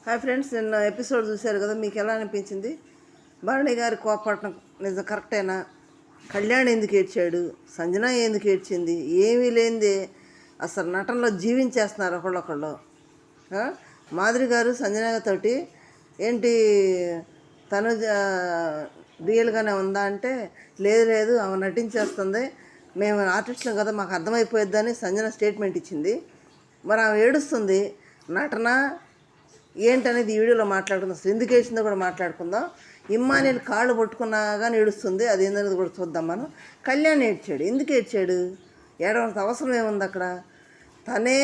Hi friends, నిన్న episode చూశారు కదా, మీకు ఎలా అనిపించింది? భరణి గారి కోపడటం నిజం కరెక్టేనా? కళ్యాణ్ ఎందుకు ఏడ్చాడు? సంజన ఎందుకు ఏడ్చింది? ఏమీ లేనిదే అసలు నటనలో జీవించేస్తున్నారు ఒకళ్ళొకళ్ళు. మాధురి గారు సంజన తోటి ఏంటి తను రియల్గానే ఉందా అంటే లేదు ఆమె నటించేస్తుంది, మేము ఆర్టిస్టులు కదా మాకు అర్థమైపోయిద్దని సంజన స్టేట్మెంట్ ఇచ్చింది. మరి ఆమె ఏడుస్తుంది, నటన ఏంటనేది ఈ వీడియోలో మాట్లాడుకుందాం. ఎందుకు ఏడ్చిందో కూడా మాట్లాడుకుందాం. ఇమ్మానియల్ కాళ్ళు పట్టుకున్నా కానీ ఏడుస్తుంది, అది ఏందనేది కూడా చూద్దాం మనం. కళ్యాణ్ ఏడ్చాడు, ఎందుకు ఏడ్చాడు? ఏడవలసిన అవసరం ఏముంది అక్కడ? తనే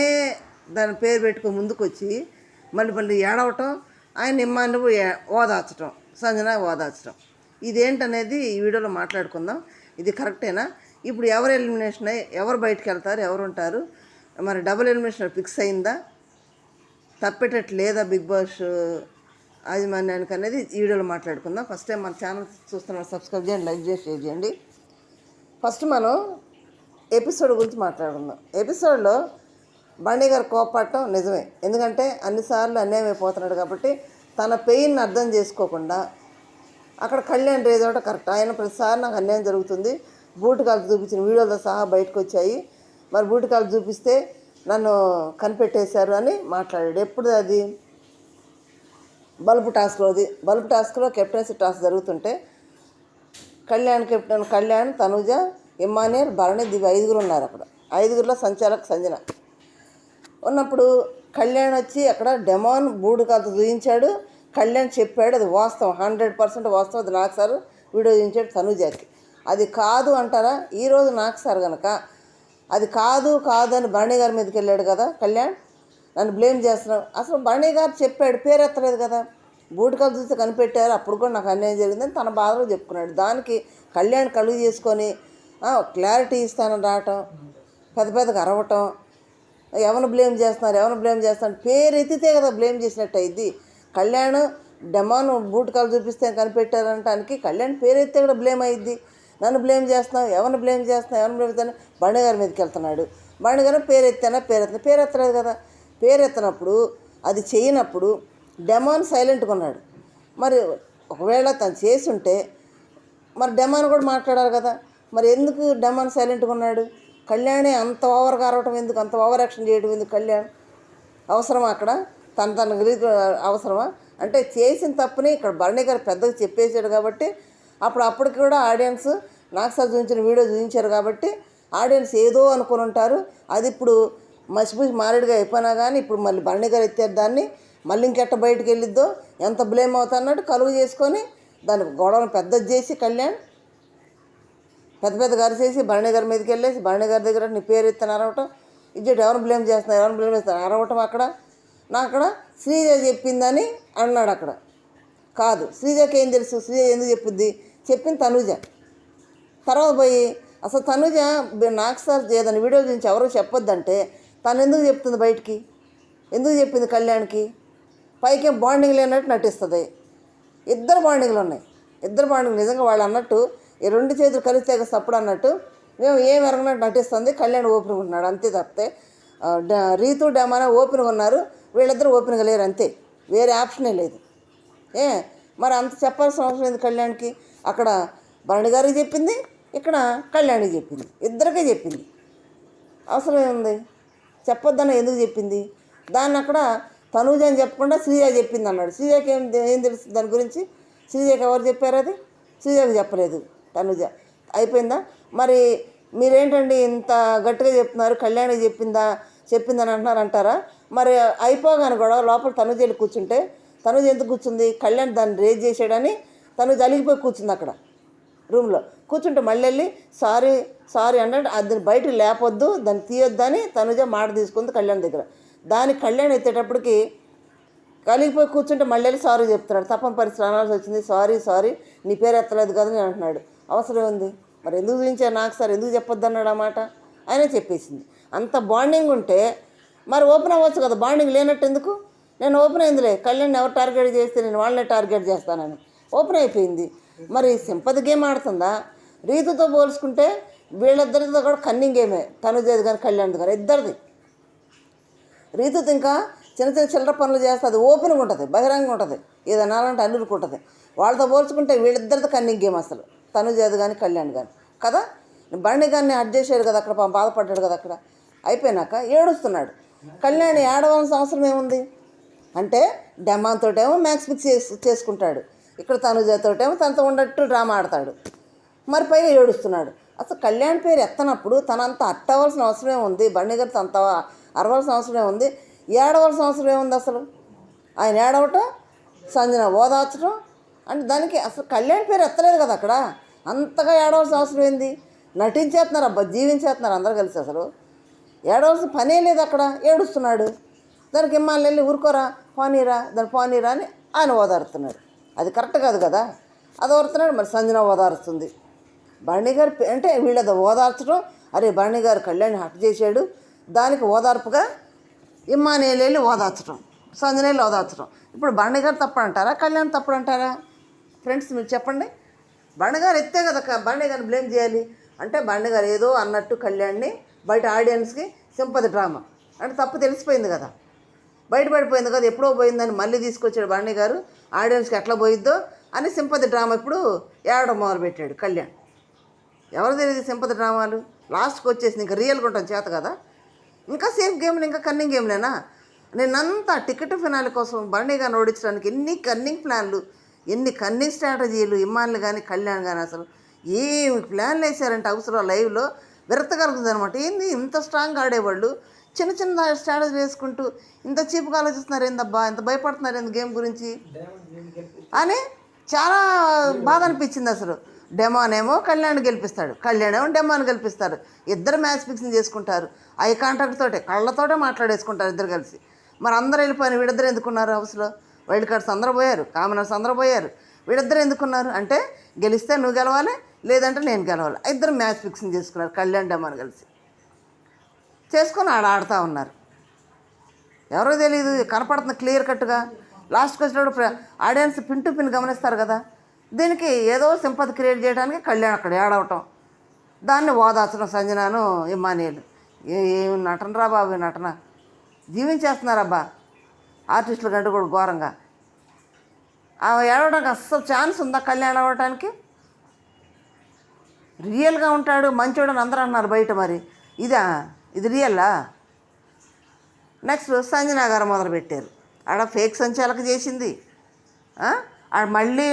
దాని పేరు పెట్టుకుని ముందుకు వచ్చి మళ్ళీ ఏడవటం, ఆయన ఇమ్మాని ఓదార్చడం, సంజన ఓదార్చడం, ఇదేంటనేది ఈ వీడియోలో మాట్లాడుకుందాం. ఇది కరెక్టేనా? ఇప్పుడు ఎవరు ఎలిమినేషన్ అయ్యి ఎవరు బయటకు వెళ్తారు, ఎవరు ఉంటారు? మరి డబుల్ ఎలిమినేషన్ ఫిక్స్ అయిందా? తప్పేటట్టు లేదా బిగ్ బాస్ యాజమాన్యానికి అనేది ఈ వీడియోలో మాట్లాడుకుందాం. ఫస్ట్ టైం మన ఛానల్ చూస్తున్న సబ్స్క్రైబ్ చేయండి, లైక్ చేసి షేర్ చేయండి. ఫస్ట్ మనం ఎపిసోడ్ గురించి మాట్లాడుకుందాం. ఎపిసోడ్లో బండి గారు కోపడటం నిజమే, ఎందుకంటే అన్నిసార్లు అన్యాయం అయిపోతున్నాడు కాబట్టి తన పెయిన్ అర్థం చేసుకోకుండా అక్కడ కళ్యాణ్ రేజోట కరెక్ట్. ఆయన ప్రతిసారి నాకు అన్యాయం జరుగుతుంది, బూటు కాలు చూపించిన వీడియోలతో సహా బయటకు వచ్చాయి, మరి బూటు కాలు చూపిస్తే నన్ను కనిపెట్టేశారు అని మాట్లాడాడు. ఎప్పుడు అది? బల్బు టాస్క్లో కెప్టెన్సీ టాస్క్ జరుగుతుంటే కళ్యాణ్, తనుజ, ఇమ్మానియల్, భరణి, దివ్య ఐదుగురు ఉన్నారు అక్కడ. ఐదుగురిలో సంచాలక్ సంజన ఉన్నప్పుడు కళ్యాణ్ వచ్చి అక్కడ డెమాన్ బూడు కాదు చూపించాడు. కళ్యాణ్ చెప్పాడు, అది వాస్తవం, 100% వాస్తవం, అది నాకు సార్ వీడియో చూపించాడు తనుజాకి. అది కాదు అంటారా? ఈరోజు నాకు సార్ కనుక అది కాదు అని భరణి గారి మీదకి వెళ్ళాడు కదా కళ్యాణ్, నన్ను బ్లేమ్ చేస్తున్నావు. అసలు భరణి గారు చెప్పాడు, పేరు ఎత్తలేదు కదా, బూటకాలు చూస్తే కనిపెట్టారు, అప్పుడు కూడా నాకు అన్యాయం జరిగిందని తన బాధలో చెప్పుకున్నాడు. దానికి కళ్యాణ్ కలుగు చేసుకొని క్లారిటీ ఇస్తానని రావటం, పెద్దగా అరవటం, ఎవరిని బ్లేమ్ చేస్తున్నారు పేరు ఎత్తితే కదా బ్లేమ్ చేసినట్టు అయింది. కళ్యాణ్ డెమాను బూటకాలు చూపిస్తే కనిపెట్టారంటానికి కళ్యాణ్ పేరు ఎత్తే కూడా బ్లేమ్ అయ్యిద్ది. నన్ను బ్లేమ్ చేస్తున్నావు, ఎవరిని బ్లేమ్ చేస్తాను బండి గారి మీదకి వెళ్తున్నాడు. బండి గారు పేరు ఎత్తలేదు కదా. పేరు ఎత్తనప్పుడు, అది చేయనప్పుడు డెమాన్ సైలెంట్గా ఉన్నాడు. మరి ఒకవేళ తను చేసి ఉంటే మరి డెమాన్ కూడా మాట్లాడాలి కదా. మరి ఎందుకు డెమాన్ సైలెంట్గా ఉన్నాడు? కళ్యాణే అంత ఓవర్గా అరవటం ఎందుకు, అంత ఓవర్ యాక్షన్ చేయడం ఎందుకు? కళ్యాణ్ అవసరమా అక్కడ? తన గురించి అవసరమా? అంటే చేసిన తప్పుని ఇక్కడ భరణి గారు పెద్దగా చెప్పేశాడు కాబట్టి అప్పటికి కూడా ఆడియన్స్ నాకు సార్ చూపించిన వీడియో చూపించారు కాబట్టి ఆడియన్స్ ఏదో అనుకుని ఉంటారు. అది ఇప్పుడు మసిపూసి మారేడుగా అయిపోయినా కానీ ఇప్పుడు మళ్ళీ భరణి గారు ఎత్తారు దాన్ని, మళ్ళీ ఇంకెట్ట బయటకు వెళ్ళిద్దో, ఎంత బ్లేమ్ అవుతున్నట్టు కలుగు చేసుకొని దాన్ని గొడవను పెద్దది చేసి కళ్యాణ్ పెద్ద గారు చేసి భరణి గారి మీదకి వెళ్ళేసి భరణి గారి దగ్గర నీ పేరు ఎత్తాను అరవటం, ఎవరిని బ్లేమ్ చేస్తాను అరవటం. నాకు అక్కడ శ్రీజ చెప్పిందని అన్నాడు. అక్కడ కాదు, శ్రీజకి ఏం తెలుసు? శ్రీజ ఎందుకు చెప్పుద్ది? చెప్పింది తనుజ. తర్వాత పోయి అసలు తనుజ నాకు సార్ ఏదైనా వీడియో గురించి ఎవరో చెప్పొద్దంటే తను ఎందుకు చెప్తుంది బయటికి? ఎందుకు చెప్పింది కళ్యాణ్కి? పైకి బాండింగ్ లేనట్టు నటిస్తుంది. ఇద్దరు బాండింగ్లు ఉన్నాయి, నిజంగా వాళ్ళు అన్నట్టు ఈ రెండు చేతులు కలిస్తే సప్పుడు అన్నట్టు మేము ఏం ఎరగనట్టు నటిస్తుంది. కళ్యాణ్ ఓపెన్గా ఉంటున్నాడు అంతే తప్పితే రీతు డెమానా ఓపెన్గా ఉన్నారు, వీళ్ళిద్దరూ ఓపెన్గా లేరు అంతే, వేరే ఆప్షనే లేదు. మరి అంత చెప్పాల్సిన అవసరం లేదు కళ్యాణ్కి. అక్కడ భరణి గారికి చెప్పింది, ఇక్కడ కళ్యాణ్కి చెప్పింది, ఇద్దరికే చెప్పింది. అవసరం ఏముంది? చెప్పొద్దన్న ఎందుకు చెప్పింది? దాన్ని అక్కడ తనూజ అని చెప్పకుండా శ్రీజ చెప్పింది అన్నాడు. శ్రీజకి ఏం తెలుసు దాని గురించి? శ్రీజకి ఎవరు చెప్పారు? అది శ్రీజకి చెప్పలేదు తనూజ. అయిపోయిందా? మరి మీరేంటండి ఇంత గట్టిగా చెప్తున్నారు, కళ్యాణ్కి చెప్పిందని అంటారా? మరి అయిపోగానే కూడా లోపల తనూజ వెళ్ళి కూర్చుంటే తనుజ ఎందుకు కూర్చుంది? కళ్యాణ్ దాన్ని రేజ్ చేసాడని తనుజ అలిగిపోయి కూర్చుంది అక్కడ రూమ్లో. కూర్చుంటే మళ్ళీ వెళ్ళి సారీ అంటే అది బయటకు లేపొద్దు, దాన్ని తీయొద్దని తనుజ మాట తీసుకుంది కళ్యాణ్ దగ్గర. దానికి కళ్యాణ్ ఎత్తేటప్పటికి కలిగిపోయి కూర్చుంటే మళ్ళీ వెళ్ళి సారీ చెప్తున్నాడు. తప్పని పరిస్థితి అనాల్సి వచ్చింది, సారీ నీ పేరు ఎత్తలేదు కదా నేను అంటున్నాడు. అవసరం ఉంది? మరి ఎందుకు చూపించారు నాకు సార్, ఎందుకు చెప్పొద్దు అన్నాడు ఆ మాట? ఆయనే చెప్పేసింది. అంత బాండింగ్ ఉంటే మరి ఓపెన్ అవ్వచ్చు కదా, బాండింగ్ లేనట్టు ఎందుకు? నేను ఓపెన్ అయిందిలే, కళ్యాణ్ ఎవరు టార్గెట్ చేస్తే నేను వాళ్ళనే టార్గెట్ చేస్తానని ఓపెన్ అయిపోయింది. మరి సింపతి గేమ్ ఆడుతుందా? రీతుతో పోల్చుకుంటే వీళ్ళిద్దరితో కూడా కన్నింగ్ గేమే, తనుజది కానీ కళ్యాణ్ది కానీ ఇద్దరిది. రీతుతో ఇంకా చిన్న చిన్న చిల్లర పనులు చేస్తే అది ఓపెన్గా ఉంటుంది, బహిరంగంగా ఉంటుంది, ఏదైనా అంటే అన్నుకుంటుంది. వాళ్ళతో పోల్చుకుంటే వీళ్ళిద్దరితో కన్నింగ్ గేమ్ అసలు, తనుజాది కానీ కళ్యాణ్ కానీ కదా. బండి కానీ అడ్జస్ట్ చేశాడు కదా అక్కడ, బాధపడ్డాడు కదా అక్కడ. అయిపోయినాక ఏడుస్తున్నాడు. కళ్యాణ్ ఏడవలసిన అవసరం ఏముంది అంటే డెమాన్ తోటేమో మ్యాక్స్ ఫిక్స్ చేసుకుంటాడు, ఇక్కడ తనుజతోటేమో తనతో ఉన్నట్టు డ్రామా ఆడతాడు, మరి పైగా ఏడుస్తున్నాడు. అసలు కళ్యాణ్ పేరు ఎత్తనప్పుడు తనంత అట్టవలసిన అవసరం ఏముంది, బండి గారితో అంత అరవలసిన అవసరం ఏముంది, ఏడవలసిన అవసరం ఏముంది అసలు. ఆయన ఏడవటం, సంజన ఓదార్చడం అంటే దానికి అసలు కళ్యాణ్ పేరు ఎత్తలేదు కదా అక్కడ. అంతగా ఏడవలసిన అవసరం ఏంది, నటించేస్తున్నారు అబ్బా, జీవించేస్తున్నారు అందరూ కలిసి. అసలు ఏడవలసిన పనే లేదు అక్కడ, ఏడుస్తున్నాడు. దానికి ఇమ్మాలి వెళ్ళి ఊరుకోరా పోనీరా దాన్ని పోనీరా అని ఆయన ఓదారుతున్నాడు. అది కరెక్ట్ కాదు కదా, అది ఓరుతున్నాడు. మరి సంజన ఓదారుస్తుంది. బండి గారు అంటే వీళ్ళది ఓదార్చడం, అరే బండి గారు కళ్యాణ్ హట్ చేశాడు, దానికి ఓదార్పుగా ఇమ్మానేలు వెళ్ళి ఓదార్చడం, సంజనేళ్ళు ఓదార్చడం. ఇప్పుడు బండి గారు తప్పుడు అంటారా, కళ్యాణ్ తప్పుడు అంటారా? ఫ్రెండ్స్ మీరు చెప్పండి. బండి గారు ఎత్తే కదా బండి గారిని బ్లేమ్ చేయాలి. అంటే బండి గారు ఏదో అన్నట్టు కళ్యాణ్ని బయట ఆడియన్స్కి సింపతి డ్రామా అంటే తప్పు తెలిసిపోయింది కదా, బయటపడిపోయింది కదా, ఎప్పుడో పోయిందని మళ్ళీ తీసుకొచ్చాడు బండి గారు. ఆడియన్స్కి ఎట్లా పోయిద్దో అని సింపతి డ్రామా ఇప్పుడు ఏడడం మొదలుపెట్టాడు కళ్యాణ్. ఎవరు తెలియదు సింపతి డ్రామాలు, లాస్ట్కి వచ్చేసి ఇంకా రియల్గా ఉంటాం చేత కదా. ఇంకా సేఫ్ గేమ్లు, ఇంకా కన్నింగ్ గేమ్లేనా? నేనంతా టికెట్ ఫినాలి కోసం బండి గారిని ఓడించడానికి ఎన్ని కన్నింగ్ ప్లాన్లు, ఎన్ని కన్నింగ్ స్ట్రాటజీలు, ఇమ్మాన్లు కానీ కళ్యాణ్ కానీ అసలు ఏమి ప్లాన్లు వేసారంటే అవసరం లైవ్లో విరక్త కలుగుతుంది అనమాట. ఏంది ఇంత స్ట్రాంగ్గా ఆడేవాళ్ళు చిన్న చిన్న స్ట్రాటజీ వేసుకుంటూ ఇంత చీప్గా ఆలోచిస్తున్నారు ఏందబ్బా, ఇంత భయపడుతున్నారు ఏంది గేమ్ గురించి అని చాలా బాధ అనిపించింది అసలు. డెమాన్ ఏమో కళ్యాణ్ గెలిపిస్తాడు, కళ్యాణ్ ఏమో డెమాన్ గెలిపిస్తారు. ఇద్దరు మ్యాచ్ ఫిక్సింగ్ చేసుకుంటారు, ఐ కాంటాక్ట్ తోటే కళ్ళతోటే మాట్లాడేసుకుంటారు ఇద్దరు కలిసి. మరి అందరూ వెళ్ళిపోయిన వీడిద్దరు ఎందుకున్నారు హౌస్లో? వైల్డ్ కార్డ్స్ అందరూ పోయారు, కామనర్స్ అందరూ పోయారు, వీడిద్దరు ఎందుకున్నారు అంటే గెలిస్తే నువ్వు గెలవాలి, లేదంటే నేను గెలవాలి. ఇద్దరు మ్యాచ్ ఫిక్సింగ్ చేసుకున్నారు కళ్యాణ్ డెమాన్ కలిసి చేసుకొని ఆడుతూ ఉన్నారు. ఎవరో తెలియదు, కనపడుతుంది క్లియర్ కట్గా. లాస్ట్కి వచ్చినప్పుడు ఆడియన్స్ పిన్ టు పిన్ గమనిస్తారు కదా. దీనికి ఏదో సింపతి క్రియేట్ చేయడానికి కళ్యాణ్ అక్కడ ఏడవటం, దాన్ని ఓదార్చడం సంజనాను ఇమ్మానియలు. ఏమి నటనరా బాబు, నటన జీవించేస్తున్నారబ్బా ఆర్టిస్టుల కంటే కూడా ఘోరంగా. ఏడవడానికి అస్సలు ఛాన్స్ ఉందా కళ్యాణ్ అవ్వటానికి? రియల్గా ఉంటాడు మంచోడని అందరూ అన్నారు బయట, మరి ఇది రియల్లా? నెక్స్ట్ సంజనా గారు మొదలుపెట్టారు, ఆడ ఫేక్ సంచాలక చేసింది, ఆడ మళ్ళీ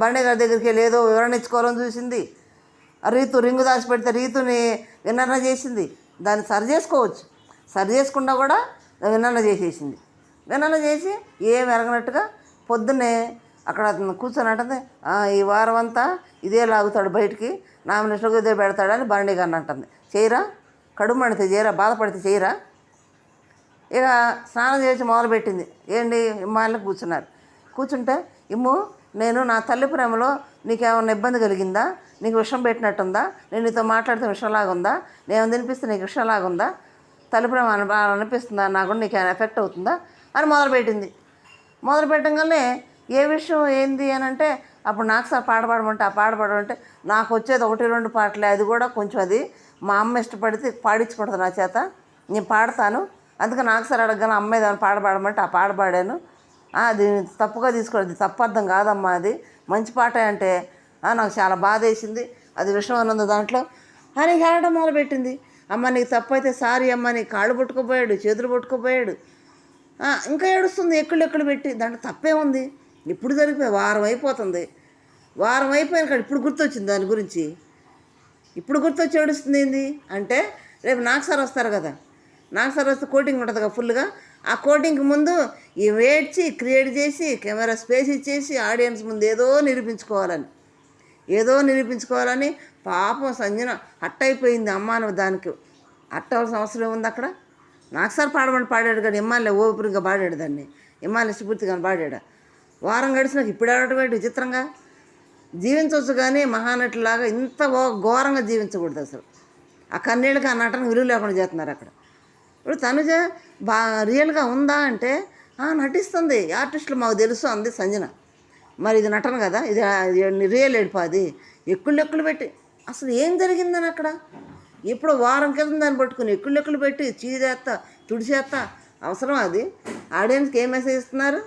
బండి గారి దగ్గరికి వెళ్ళి ఏదో వివరణ ఇచ్చుకోవాలని చూసింది. రీతు రింగు దాచి పెడితే రీతుని విన్నర్న చేసింది. దాన్ని సరి చేసుకోవచ్చు, సరి చేసుకుండా కూడా విన్నర్న చేసేసింది. విన్నర్న చేసి ఏం ఎరగనట్టుగా పొద్దున్నే అక్కడ కూర్చొని అంటుంది, ఈ వారం అంతా ఇదే లాగుతాడు బయటికి, నామినేషన్కి ఇదే పెడతాడని బండి గారిని అంటుంది. చేయరా, కడుపు మండితే చేయరా, బాధపడితే చేయరా? ఇక స్నానం చేసి మొదలుపెట్టింది. ఏంటి ఇమ్మాయిలకు కూర్చుంటే, ఇమ్ము నేను నా తల్లి ప్రేమలో నీకేమన్నా ఇబ్బంది కలిగిందా, నీకు విషం పెట్టినట్టుందా, నేను నీతో మాట్లాడితే విషంలాగా ఉందా, నేను తినిపిస్తే నీకు విషంలాగా ఉందా, తల్లి ప్రేమ అనిపిస్తుందా, నాకు నీకు ఎఫెక్ట్ అవుతుందా అని మొదలుపెట్టింది. మొదలుపెట్టగానే ఏ విషయం ఏంది అని అంటే, అప్పుడు నాకు సార్ పాడమంటే ఆ పాడమంటే నాకు వచ్చేది 1-2 పాటలే, అది కూడా కొంచెం అది మా అమ్మ ఇష్టపడితే పాడించకూడదు నా చేత, నేను పాడతాను, అందుకే నాకు సార్ అడగగానే అమ్మ ఏదైనా పాడమంటే ఆ పాడాను, అది తప్పుగా తీసుకోవద్దు, తప్పు అర్థం కాదమ్మా, అది మంచి పాట అంటే నాకు చాలా బాధ వేసింది, అది విషయం అన్నది దాంట్లో అని ఏడడం మొదలుపెట్టింది. అమ్మ నీకు తప్పు అయితే సారీ అమ్మ, నీ కాళ్ళు పట్టుకుపోయాడు, చేతులు పట్టుకుపోయాడు, ఇంకా ఏడుస్తుంది ఎక్కులు పెట్టి. దాంట్లో తప్పే ఉంది, ఇప్పుడు జరిగిపోయి వారం అయిపోతుంది, వారం అయిపోయిన కాడ ఇప్పుడు గుర్తొచ్చింది దాని గురించి, ఇప్పుడు గుర్తొచ్చి ఏడుస్తుంది ఏంది అంటే, రేపు నాకు సార్ వస్తారు కదా, నాకు సార్ వస్తే కోటింగ్ ఉంటుంది కదా ఫుల్గా, ఆ కోటింగ్కి ముందు ఈ వేడ్చి క్రియేట్ చేసి కెమెరా స్పేస్ ఇచ్చేసి ఆడియన్స్ ముందు ఏదో నిరూపించుకోవాలని పాపం సంజన అట్టయిపోయింది. అమ్మాను దానికి అట్టవలసిన అవసరం ఉంది అక్కడ. నాకు సార్ పాడాడు కానీ ఇమ్మాలే ఓపిరిగా పాడాడు, దాన్ని ఇమ్మాలే స్ఫూర్తిగా పాడాడు. వారం గడిచినాక ఇప్పుడు ఆడటం విచిత్రంగా జీవించవచ్చు కానీ మహానటిలాగా ఇంత ఘోరంగా జీవించకూడదు అసలు. ఆ కన్నీళ్ళకి ఆ నటన విలువ లేకుండా చేస్తున్నారు అక్కడ. ఇప్పుడు తనుజ రియల్గా ఉందా అంటే నటిస్తుంది, ఆర్టిస్టులు మాకు తెలుసు అంది సంజన. మరి ఇది నటన కదా, ఇది రియల్ ఏడుపు, అది ఎక్కుళ్ళు పెట్టి అసలు ఏం జరిగిందని అక్కడ. ఇప్పుడు వారం క్రితం దాన్ని పట్టుకుని ఎక్కుళ్ళు పెట్టి చీదేస్తా తుడిచేస్తా అవసరం అది? ఆడియన్స్కి ఏం మెసేజ్ ఇస్తున్నారు?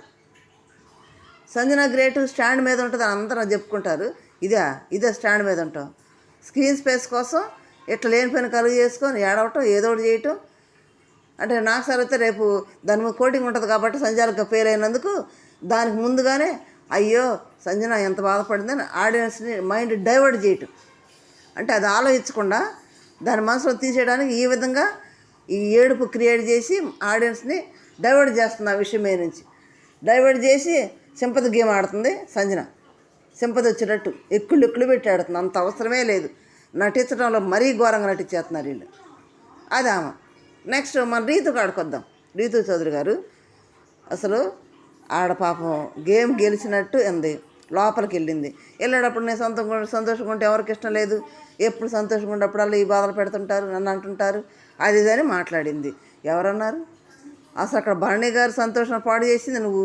సంజన గ్రేట్, స్టాండ్ మీద ఉంటుంది అని అందరూ చెప్పుకుంటారు. ఇదే స్టాండ్ మీద ఉంటాం. స్క్రీన్ స్పేస్ కోసం ఇట్లా లేనిపోయిన కలుగు చేసుకొని ఏడవటం, ఏదో ఒకటి చేయటం. అంటే నాకు సార్ అయితే రేపు దాని మీద కోటింగ్ ఉంటుంది కాబట్టి సంజాలకు ఫెయిల్ అయినందుకు దానికి ముందుగానే అయ్యో సంజన ఎంత బాధపడిందని ఆడియన్స్ని మైండ్ డైవర్ట్ చేయటం. అంటే అది ఆలోచించకుండా దాని మనసులో తీసేయడానికి ఈ విధంగా ఈ ఏడుపు క్రియేట్ చేసి ఆడియన్స్ని డైవర్ట్ చేస్తుంది ఆ విషయం మీద నుంచి. డైవర్ట్ చేసి సింపతి గేమ్ ఆడుతుంది సంజన. సింపతి వచ్చేటట్టు ఎక్కుళ్ళు పెట్టి ఆడుతుంది. అంత అవసరమే లేదు. నటించడంలో మరీ ఘోరంగా నటించేస్తున్నారు వీళ్ళు. అది ఆమె. నెక్స్ట్ మన రీతుకు ఆడుకొద్దాం. రీతు చౌదరి గారు అసలు ఆడ పాపం గేమ్ గెలిచినట్టు ఉంది. లోపలికి వెళ్ళేటప్పుడు నేను సంతోషంగా ఉంటే ఎవరికి ఇష్టం లేదు. ఎప్పుడు సంతోషంగా ఉన్నప్పుడల్లా ఈ బాధలు పెడుతుంటారు, నన్ను అంటుంటారు, అది ఇదని మాట్లాడింది. ఎవరన్నారు? అసలు అక్కడ భరణి గారు సంతోషం పాడు చేసింది నువ్వు.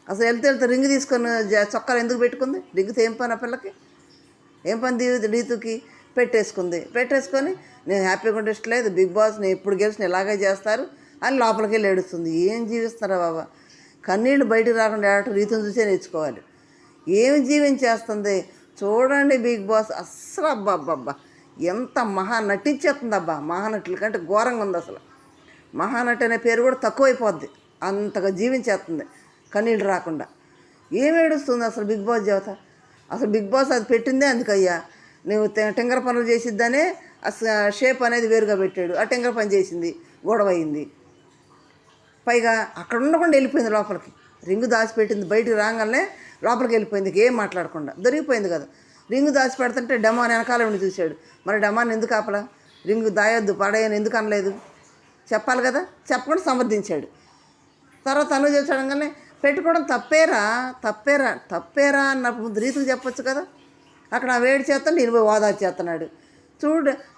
అసలు వెళ్తే రింగ్ తీసుకొని చొక్కాలు ఎందుకు పెట్టుకుంది? రింగ్తో ఏం పని ఆ పిల్లకి? ఏం పని రీతుకి? పెట్టేసుకొని నేను హ్యాపీగా ఉంటే ఇష్టం లేదు, బిగ్ బాస్ నేను ఎప్పుడు గెలిచిన ఇలాగే చేస్తారు అని లోపలికి వెళ్ళి ఏడుస్తుంది. ఏం జీవిస్తున్నారా బాబా? కన్నీళ్ళు బయటకు రాకుండా ఏడటం రీతుని చూసే నేర్చుకోవాలి. ఏమి జీవించేస్తుంది చూడండి బిగ్ బాస్. అస్సలు అబ్బా ఎంత మహా నటించేస్తుంది అబ్బా. మహానటుల కంటే ఘోరంగా ఉంది అసలు. మహానటి అనే పేరు కూడా తక్కువైపోద్ది, అంతగా జీవించేస్తుంది కన్నీళ్ళు రాకుండా. ఏమి ఏడుస్తుంది అసలు బిగ్ బాస్ దేవత? అసలు బిగ్ బాస్ అది పెట్టిందే అందుకయ్యా. నువ్వు టింగర పనులు చేసిద్దనే షేప్ అనేది వేరుగా పెట్టాడు. ఆ టింగర పని చేసింది, గొడవ అయింది. పైగా అక్కడ ఉండకుండా వెళ్ళిపోయింది లోపలికి. రింగు దాచిపెట్టింది, బయటికి రాగానే లోపలికి వెళ్ళిపోయింది, ఏం మాట్లాడకుండా. దొరికిపోయింది కదా. రింగు దాచి పెడుతుంటే డమాన్ వెనకాల ఉండి చూశాడు. మరి డమాన్ ఎందుకు ఆపలా? రింగు దాయొద్దు పడేయని ఎందుకు అనలేదు? చెప్పాలి కదా. చెప్పకుండా సమర్థించాడు. తర్వాత తను చేసాడంగానే పెట్టుకోవడం తప్పేరా అన్నప్పుడు ముందు రీతికి చెప్పొచ్చు కదా. అక్కడ ఆ వేడి చేస్తాను, నేను పోయి ఓదార్చి చేస్తున్నాడు.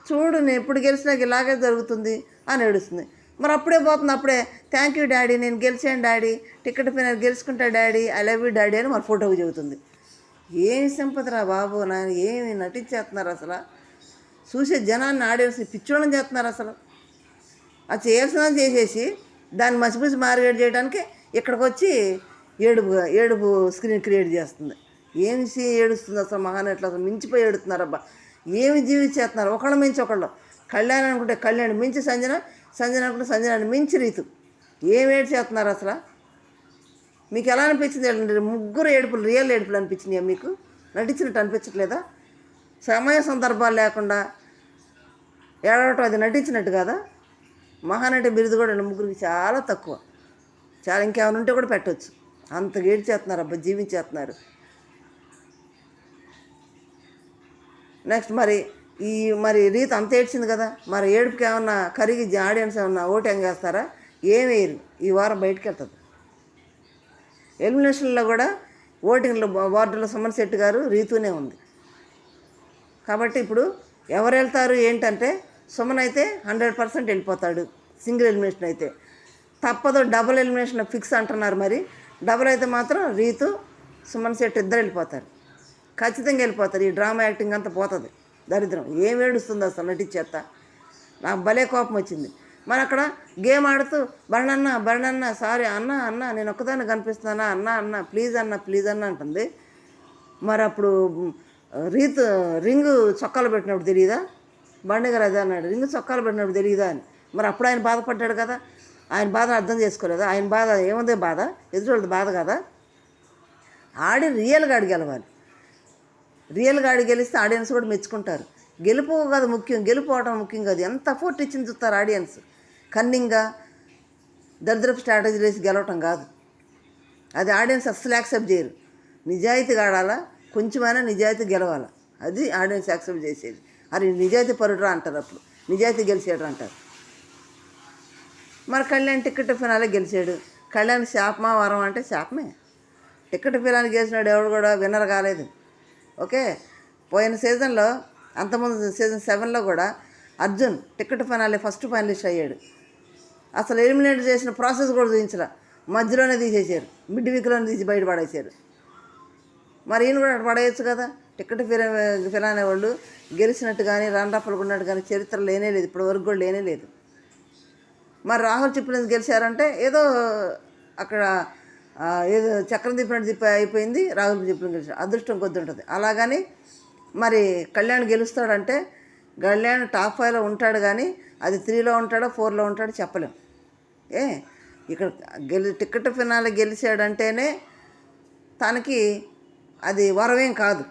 చూడు నేను ఎప్పుడు గెలిచినాక ఇలాగే జరుగుతుంది అని ఏడుస్తుంది. మరి అప్పుడే పోతుంది. అప్పుడే థ్యాంక్ యూ డాడీ, నేను గెలిచాను డాడీ, టికెట్ పైన గెలుచుకుంటా daddy, I love you daddy అని మరి ఫోటోకి చెబుతుంది. ఏమి సింపతిరా బాబు నాయన, ఏమి నటించేస్తున్నారు అసలు. చూసే జనాన్ని ఆడియన్స్ని పిచ్చోళం చేస్తున్నారు అసలు. అది చేయాల్సిన చేసేసి దాన్ని మసిపూసి మార్గేట్ చేయడానికి ఇక్కడికి వచ్చి ఏడుపు స్క్రీన్ క్రియేట్ చేస్తుంది. ఏమి ఏడుస్తుంది అసలు. మహానటులు అసలు మించిపోయి ఏడుతున్నారు అబ్బా. ఏమి జీవించేస్తున్నారు ఒకళ్ళ మించి ఒకళ్ళు. కళ్యాణ్ అనుకుంటే కళ్యాణ్ మించి సంజన అనుకుంటే సంజనాన్ని మించి రీతు. ఏం ఏడ్చేస్తున్నారు అసలు. మీకు ఎలా అనిపించింది? ముగ్గురు ఏడుపులు రియల్ ఏడుపులు అనిపించినాయా మీకు? నటించినట్టు అనిపించట్లేదా? సమయ సందర్భాలు లేకుండా ఏడవటం అది నటించినట్టు కదా. మహానటి బిరుదు కూడా ముగ్గురికి చాలా తక్కువ. చాలా ఇంకేమైనా ఉంటే కూడా పెట్టవచ్చు. అంత ఏడ్చేస్తున్నారు అబ్బా, జీవించేస్తున్నారు. నెక్స్ట్ మరి రీతు అంత ఏడ్చింది కదా. మరి ఏడుపుకి ఏమన్నా కరిగి ఆడియన్స్ ఏమన్నా ఓటు ఎంగేస్తారా? ఏం వేయరు. ఈ వారం బయటకు వెళ్తుంది. ఎలిమినేషన్లో కూడా ఓటింగ్లో వార్డులో సుమన్ శెట్టి గారు రీతూనే ఉంది. కాబట్టి ఇప్పుడు ఎవరు వెళ్తారు ఏంటంటే సుమన్ అయితే 100% వెళ్ళిపోతాడు. సింగిల్ ఎలిమినేషన్ అయితే తప్పదు. డబుల్ ఎలిమినేషన్ ఫిక్స్ అంటున్నారు. మరి డబుల్ అయితే మాత్రం రీతు సుమన్ శెట్టి ఇద్దరు వెళ్ళిపోతారు. ఖచ్చితంగా వెళ్ళిపోతారు. ఈ డ్రామా యాక్టింగ్ అంతా పోతుంది. దరిద్రం. ఏం ఏడుస్తుంది అసలు నటించేత. నాకు భలే కోపం వచ్చింది. మరి అక్కడ గేమ్ ఆడుతూ బరణన్న సారీ అన్న నేను ఒక్కదాన్ని కనిపిస్తున్నానా అన్న ప్లీజ్ అన్న అంటుంది. మరి అప్పుడు రీతు రింగు చొక్కాలు పెట్టినప్పుడు తెలియదా? బండి గారు అదే అన్నాడు, రింగు చొక్కాలు పెట్టినప్పుడు తెలియదా అని. మరి అప్పుడు ఆయన బాధపడ్డాడు కదా. ఆయన బాధ అర్థం చేసుకోలేదా? ఆయన బాధ ఏముంది? బాధ ఎదుటి బాధ కదా. రియల్గా గెలవాలి. రియల్గా గెలిస్తే ఆడియన్స్ కూడా మెచ్చుకుంటారు. గెలుపు కాదు ముఖ్యం, గెలుపోవడం ముఖ్యం కాదు. ఎంత ఫోర్ట్ ఇచ్చింది చూస్తారు ఆడియన్స్. కన్నింగ్గా దరిద్రపు స్ట్రాటజీ వేసి గెలవటం కాదు. అది ఆడియన్స్ అస్సలు యాక్సెప్ట్ చేయరు. నిజాయితీగా ఆడాలా, కొంచెమైనా నిజాయితీ గెలవాలి. అది ఆడియన్స్ యాక్సెప్ట్ చేసేది. అది నిజాయితీ పరుడురా అంటారు. అప్పుడు నిజాయితీ గెలిచాడు అంటారు. మరి కళ్యాణ్ టికెట్ ఫినాలే గెలిచాడు. కళ్యాణ్ శాపమా వరం అంటే శాపమే. టికెట్ ఫినాలే గెలిచినాడు, ఎవడు కూడా విన్నర్ కాలేదు. ఓకే, పోయిన సీజన్లో అంతకుముందు సీజన్ 7లో కూడా Arjun ticket final first finalist అయ్యాడు. అసలు ఎలిమినేట్ చేసిన ప్రాసెస్ కూడా చూపించరా, మధ్యలోనే తీసేసారు. మిడ్ వీక్లోనే తీసి బయట పడేసారు. మరి ఈయన కూడా పడేయచ్చు కదా. టికెట్ ఫినాలే వాళ్ళు గెలిచినట్టు కానీ రన్నర్అప్లు ఉన్నట్టు కానీ చరిత్ర లేనే లేదు, ఇప్పటి వరకు కూడా లేనే లేదు. మరి రాహుల్ చిప్లిన్స్ గెలిచారంటే ఏదో అక్కడ ఏదో చక్రం తిప్పినట్టు అయిపోయింది, రాహుల్ చిప్లిన్స్ గెలిచారు, అదృష్టం కొద్ది ఉంటుంది. అలాగని మరి కళ్యాణ్ గెలుస్తాడంటే కళ్యాణ్ టాప్ 5లో ఉంటాడు, కానీ అది 3లో ఉంటాడో 4లో ఉంటాడో చెప్పలేం. ఇక్కడ టికెట్ ఫినాలే గెలిచాడంటేనే తనకి అది వరమేం కాదు.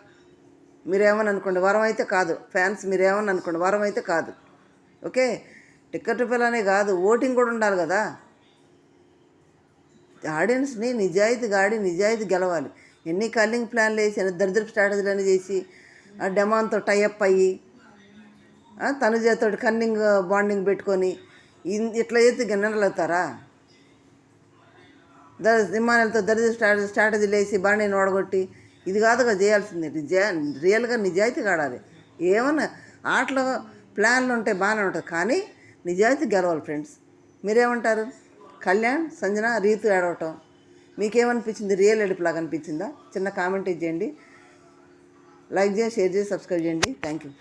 మీరేమని అనుకోండి, వరం అయితే కాదు. ఫ్యాన్స్ మీరేమని అనుకోండి, వరం అయితే కాదు. ఓకే, టికెట్ ఫినాలే కాదు, ఓటింగ్ కూడా ఉండాలి కదా. ఆడియన్స్ని నిజాయితీ గెలవాలి. ఎన్ని కల్లింగ్ ప్లాన్లు వేసి దరిద్రపు స్ట్రాటజీలని చేసి డెమాన్తో టైఅప్ అయ్యి తనుజతో కన్నింగ్ బాండింగ్ పెట్టుకొని ఇట్లా అయితే గిన్నెలు అవుతారా? ఇమ్మానుయల్తో దరిద్ర స్ట్రాటజీలు వేసి బాండీని ఓడగొట్టి ఇది కాదుగా చేయాల్సింది. రియల్గా నిజాయితీ ఆడాలి. ఏమన్నా ఆటలో ప్లాన్లు ఉంటే బాగానే ఉంటుంది, కానీ నిజాయితీ గెలవాలి ఫ్రెండ్స్. మీరేమంటారు? కళ్యాణ్, సంజన, రీతు ఏడవటం మీకేమనిపించింది? రియల్ ఎడిపులాగా అనిపించిందా? చిన్న కామెంట్ చేయండి, లైక్ చేయండి, షేర్ చేసి సబ్స్క్రైబ్ చేయండి. Thank you.